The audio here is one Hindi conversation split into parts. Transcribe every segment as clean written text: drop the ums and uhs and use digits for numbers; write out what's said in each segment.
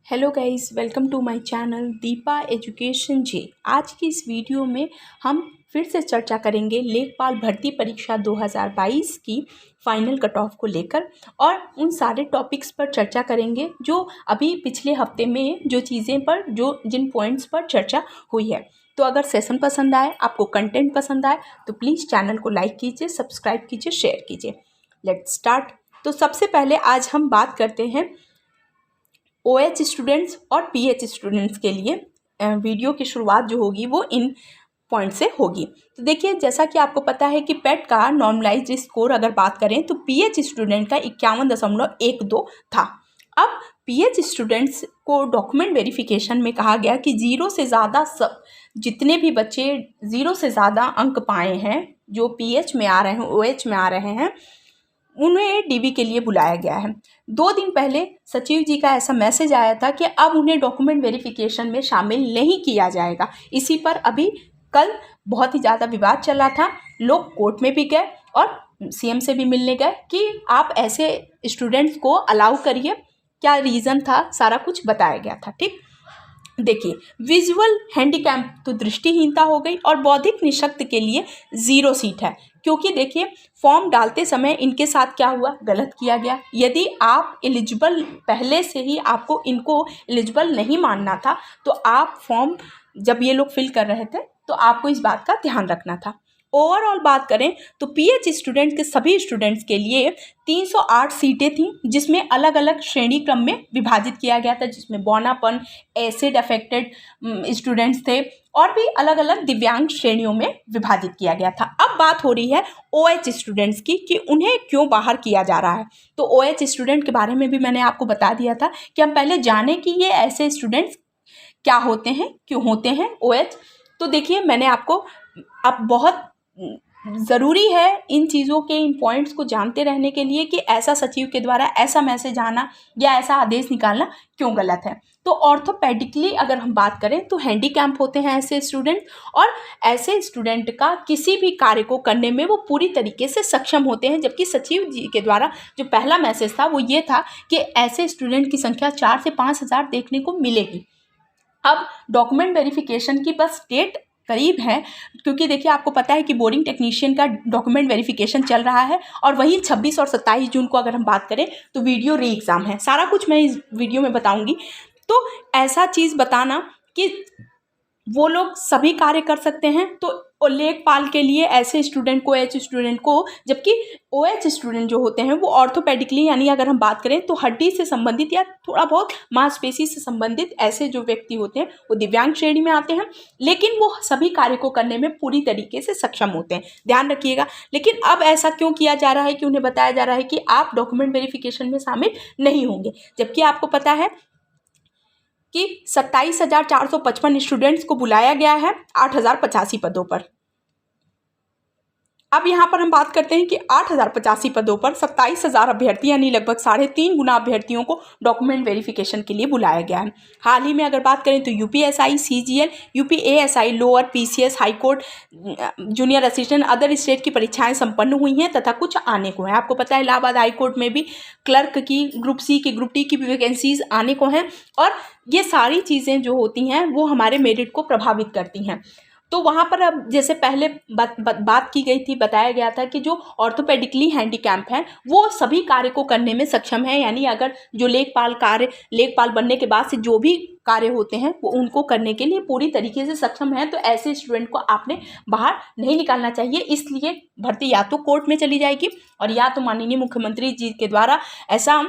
Hello guys, welcome to my channel Deepa education जे। आज की इस वीडियो में हम फिर से चर्चा करेंगे लेखपाल भर्ती परीक्षा 2022 की फाइनल कट ऑफ को लेकर और उन सारे टॉपिक्स पर चर्चा करेंगे जो अभी पिछले हफ्ते में जो चीज़ें पर जिन पॉइंट्स पर चर्चा हुई है। तो अगर सेशन पसंद आए, आपको कंटेंट पसंद आए तो प्लीज़ चैनल को लाइक कीजिए, सब्सक्राइब कीजिए, शेयर कीजिए। Let's start. तो सबसे पहले आज हम बात करते हैं OH स्टूडेंट्स और PH स्टूडेंट्स के लिए। वीडियो की शुरुआत जो होगी वो इन पॉइंट से होगी। तो देखिए, जैसा कि आपको पता है कि पेट का नॉर्मलाइज्ड स्कोर अगर बात करें तो PH स्टूडेंट का 51.12 था। अब PH स्टूडेंट्स को डॉक्यूमेंट वेरिफिकेशन में कहा गया कि जीरो से ज़्यादा सब जितने भी बच्चे 0 से ज़्यादा अंक पाए हैं जो PH में आ रहे हैं, OH में आ रहे हैं, उन्हें DV के लिए बुलाया गया है। 2 दिन पहले सचिव जी का ऐसा मैसेज आया था कि अब उन्हें डॉक्यूमेंट वेरिफिकेशन में शामिल नहीं किया जाएगा। इसी पर अभी कल बहुत ही ज़्यादा विवाद चला था। लोग कोर्ट में भी गए और CM से भी मिलने गए कि आप ऐसे स्टूडेंट्स को अलाउ करिए, क्या रीज़न था, सारा कुछ बताया गया था। ठीक, देखिए, विजुअल हैंडीकैप तो दृष्टिहीनता हो गई और बौद्धिक निःशक्त के लिए 0 सीट है, क्योंकि देखिए फॉर्म डालते समय इनके साथ क्या हुआ, गलत किया गया। यदि आप एलिजिबल पहले से ही आपको इनको एलिजिबल नहीं मानना था तो आप फॉर्म जब ये लोग फिल कर रहे थे तो आपको इस बात का ध्यान रखना था। ओवरऑल बात करें तो PH स्टूडेंट के सभी स्टूडेंट्स के लिए 308 सीटें थीं, जिसमें अलग अलग श्रेणी क्रम में विभाजित किया गया था, जिसमें बौनापन, एसिड अफेक्टेड स्टूडेंट्स थे और भी अलग अलग दिव्यांग श्रेणियों में विभाजित किया गया था। अब बात हो रही है OH स्टूडेंट्स की कि उन्हें क्यों बाहर किया जा रहा है। तो OH स्टूडेंट के बारे में भी मैंने आपको बता दिया था कि हम पहले जानें कि ये ऐसे स्टूडेंट्स क्या होते हैं, क्यों होते हैं OH। तो देखिए, मैंने आपको अब बहुत ज़रूरी है इन चीज़ों के, इन पॉइंट्स को जानते रहने के लिए कि ऐसा सचिव के द्वारा ऐसा मैसेज आना या ऐसा आदेश निकालना क्यों गलत है। तो ऑर्थोपेडिकली अगर हम बात करें तो हैंडीकैप होते हैं ऐसे स्टूडेंट, और ऐसे स्टूडेंट का किसी भी कार्य को करने में वो पूरी तरीके से सक्षम होते हैं। जबकि सचिव जी के द्वारा जो पहला मैसेज था वो ये था कि ऐसे स्टूडेंट की संख्या 4 से 5 हज़ार देखने को मिलेगी। अब डॉक्यूमेंट वेरिफिकेशन की बस डेट करीब है, क्योंकि देखिए आपको पता है कि बोर्डिंग टेक्नीशियन का डॉक्यूमेंट वेरिफिकेशन चल रहा है और वहीं 26 और 27 जून को अगर हम बात करें तो वीडियो री एग्ज़ाम है। सारा कुछ मैं इस वीडियो में बताऊंगी। तो ऐसा चीज़ बताना कि वो लोग सभी कार्य कर सकते हैं, तो लेखपाल के लिए ऐसे स्टूडेंट को, OH स्टूडेंट को, जबकि OH स्टूडेंट जो होते हैं वो ऑर्थोपेडिकली यानी अगर हम बात करें तो हड्डी से संबंधित या थोड़ा बहुत मांसपेशी से संबंधित ऐसे जो व्यक्ति होते हैं वो दिव्यांग श्रेणी में आते हैं, लेकिन वो सभी कार्य को करने में पूरी तरीके से सक्षम होते हैं, ध्यान रखिएगा। लेकिन अब ऐसा क्यों किया जा रहा है कि उन्हें बताया जा रहा है कि आप डॉक्यूमेंट वेरिफिकेशन में शामिल नहीं होंगे, जबकि आपको पता है कि 27,455 स्टूडेंट्स को बुलाया गया है 8,085 पदों पर। अब यहाँ पर हम बात करते हैं कि 8,085 पदों पर 27,000 अभ्यर्थी यानी लगभग 3.5 गुना अभ्यर्थियों को डॉक्यूमेंट वेरिफिकेशन के लिए बुलाया गया है। हाल ही में अगर बात करें तो UPSI, CGL, UPASI, lower, PCS, high court, junior assistant, other state की परीक्षाएं संपन्न हुई हैं तथा कुछ आने को हैं। आपको पता है इलाहाबाद हाईकोर्ट में भी क्लर्क की, ग्रुप C की, ग्रुप D की भी वैकेंसीज आने को हैं, और ये सारी चीज़ें जो होती हैं वो हमारे मेरिट को प्रभावित करती हैं। तो वहाँ पर अब जैसे पहले बात की गई थी, बताया गया था कि जो ऑर्थोपेडिकली हैंडीकैप हैं वो सभी कार्य को करने में सक्षम है, यानी अगर जो लेखपाल बनने के बाद से जो भी कार्य होते हैं वो उनको करने के लिए पूरी तरीके से सक्षम है, तो ऐसे स्टूडेंट को आपने बाहर नहीं निकालना चाहिए। इसलिए भर्ती या तो कोर्ट में चली जाएगी और या तो माननीय मुख्यमंत्री जी के द्वारा ऐसा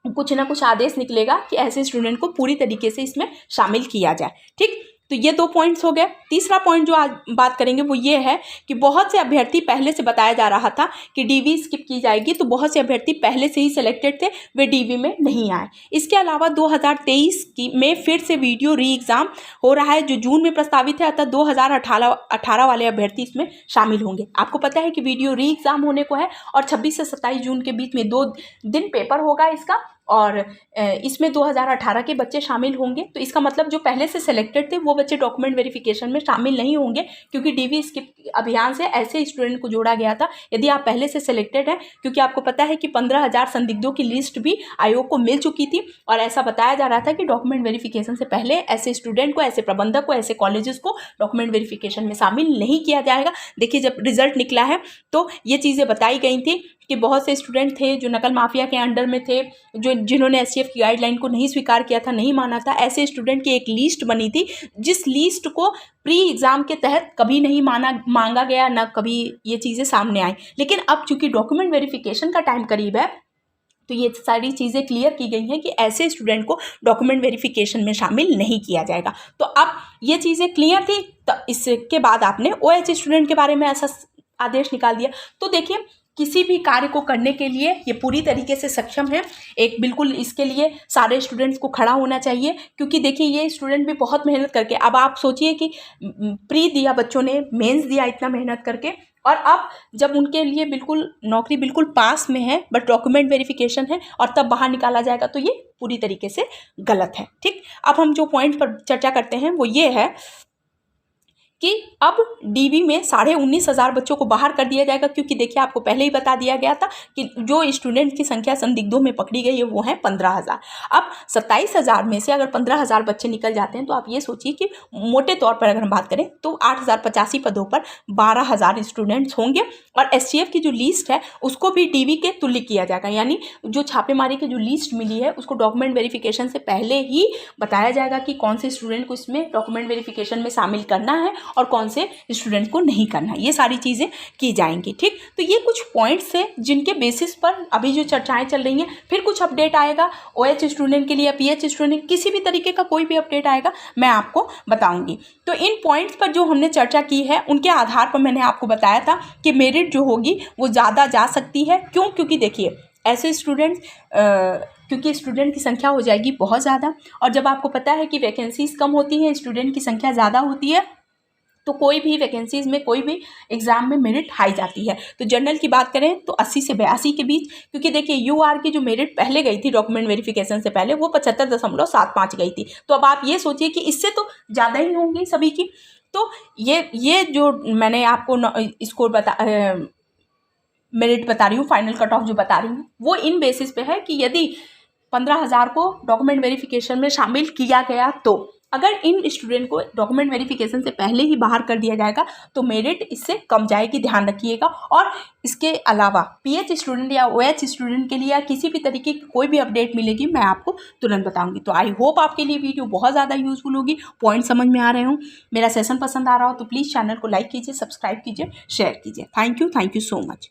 कुछ ना कुछ आदेश निकलेगा कि ऐसे स्टूडेंट को पूरी तरीके से इसमें शामिल किया जाए। ठीक, तो ये 2 पॉइंट्स हो गए। तीसरा पॉइंट जो आज बात करेंगे वो ये है कि बहुत से अभ्यर्थी, पहले से बताया जा रहा था कि DV स्किप की जाएगी, तो बहुत से अभ्यर्थी पहले से ही सिलेक्टेड थे, वे DV में नहीं आए। इसके अलावा 2023 में फिर से वीडियो री एग्ज़ाम हो रहा है जो जून में प्रस्तावित है, अतः 2018 वाले अभ्यर्थी इसमें शामिल होंगे। आपको पता है कि वीडियो री एग्ज़ाम होने को है और 26 से 27 जून के बीच में 2 दिन पेपर होगा इसका, और इसमें 2018 के बच्चे शामिल होंगे। तो इसका मतलब जो पहले से सिलेक्टेड थे वो बच्चे डॉक्यूमेंट वेरिफिकेशन में शामिल नहीं होंगे, क्योंकि डीवी स्किप अभियान से ऐसे स्टूडेंट को जोड़ा गया था यदि आप पहले से सिलेक्टेड हैं, क्योंकि आपको पता है कि 15,000 संदिग्धों की लिस्ट भी आयोग को मिल चुकी थी और ऐसा बताया जा रहा था कि डॉक्यूमेंट वेरिफिकेशन से पहले ऐसे स्टूडेंट को, ऐसे प्रबंधक को, ऐसे कॉलेजेस को डॉक्यूमेंट वेरिफिकेशन में शामिल नहीं किया जाएगा। देखिए, जब रिजल्ट निकला है तो ये चीज़ें बताई गई थी कि बहुत से स्टूडेंट थे जो नकल माफिया के अंडर में थे, जिन्होंने एसटीएफ की गाइडलाइन को नहीं स्वीकार किया था, नहीं माना था। ऐसे स्टूडेंट की एक लिस्ट बनी थी, जिस लिस्ट को प्री एग्ज़ाम के तहत कभी नहीं मांगा गया, ना कभी ये चीज़ें सामने आई। लेकिन अब चूंकि डॉक्यूमेंट वेरिफिकेशन का टाइम करीब है तो ये सारी चीज़ें क्लियर की गई हैं कि ऐसे स्टूडेंट को डॉक्यूमेंट वेरिफिकेशन में शामिल नहीं किया जाएगा। तो अब ये चीज़ें क्लियर थी, तो इसके बाद आपने ओएच स्टूडेंट के बारे में ऐसा आदेश निकाल दिया। तो देखिए, किसी भी कार्य को करने के लिए ये पूरी तरीके से सक्षम है। एक बिल्कुल इसके लिए सारे स्टूडेंट्स को खड़ा होना चाहिए, क्योंकि देखिए ये स्टूडेंट भी बहुत मेहनत करके, अब आप सोचिए कि प्री दिया बच्चों ने, मेंस दिया इतना मेहनत करके, और अब जब उनके लिए बिल्कुल नौकरी बिल्कुल पास में है बट डॉक्यूमेंट वेरिफिकेशन है और तब बाहर निकाला जाएगा, तो ये पूरी तरीके से गलत है। ठीक, अब हम जो पॉइंट पर चर्चा करते हैं वो ये है कि अब डीवी में 19,500 बच्चों को बाहर कर दिया जाएगा, क्योंकि देखिए आपको पहले ही बता दिया गया था कि जो स्टूडेंट की संख्या संदिग्धों में पकड़ी गई है वो है 15,000। अब 27,000 में से अगर 15,000 बच्चे निकल जाते हैं तो आप ये सोचिए कि मोटे तौर पर अगर हम बात करें तो 8,085 पदों पर 12,000 स्टूडेंट्स होंगे, और एसटीएफ की जो लिस्ट है उसको भी डीवी के तुल्य किया जाएगा। यानी जो छापेमारी की जो लिस्ट मिली है उसको डॉक्यूमेंट वेरिफिकेशन से पहले ही बताया जाएगा कि कौन से स्टूडेंट को इसमें डॉक्यूमेंट वेरिफिकेशन में शामिल करना है और कौन से स्टूडेंट को नहीं करना है। ये सारी चीज़ें की जाएंगी। ठीक, तो ये कुछ पॉइंट्स हैं जिनके बेसिस पर अभी जो चर्चाएं चल रही हैं। फिर कुछ अपडेट आएगा ओएच स्टूडेंट के लिए, पीएच स्टूडेंट, किसी भी तरीके का कोई भी अपडेट आएगा मैं आपको बताऊंगी। तो इन पॉइंट्स पर जो हमने चर्चा की है उनके आधार पर मैंने आपको बताया था कि मेरिट जो होगी वो ज़्यादा जा सकती है। क्यों? क्योंकि देखिए ऐसे स्टूडेंट्स, क्योंकि स्टूडेंट की संख्या हो जाएगी बहुत ज़्यादा, और जब आपको पता है कि वैकेंसीज कम होती हैं, स्टूडेंट की संख्या ज़्यादा होती है, तो कोई भी वैकेंसीज में, कोई भी एग्जाम में मेरिट हाई जाती है। तो जनरल की बात करें तो 80 से 82 के बीच, क्योंकि देखिए यूआर की जो मेरिट पहले गई थी डॉक्यूमेंट वेरिफिकेशन से पहले वो 75.75 गई थी। तो अब आप ये सोचिए कि इससे तो ज़्यादा ही होंगी सभी की। तो ये जो मैंने आपको स्कोर मेरिट बता रही हूँ, फाइनल कट ऑफ जो बता रही हूँ, वो इन बेसिस पे है कि यदि 15,000 को डॉक्यूमेंट वेरिफिकेशन में शामिल किया गया, तो अगर इन स्टूडेंट को डॉक्यूमेंट वेरिफिकेशन से पहले ही बाहर कर दिया जाएगा तो मेरिट इससे कम जाएगी, ध्यान रखिएगा। और इसके अलावा पीएच स्टूडेंट या ओएच स्टूडेंट के लिए या किसी भी तरीके की कोई भी अपडेट मिलेगी मैं आपको तुरंत बताऊंगी। तो आई होप आपके लिए वीडियो बहुत ज़्यादा यूजफुल होगी, पॉइंट समझ में आ रहे हों, मेरा सेशन पसंद आ रहा हो तो प्लीज़ चैनल को लाइक कीजिए, सब्सक्राइब कीजिए, शेयर कीजिए। Thank you so much.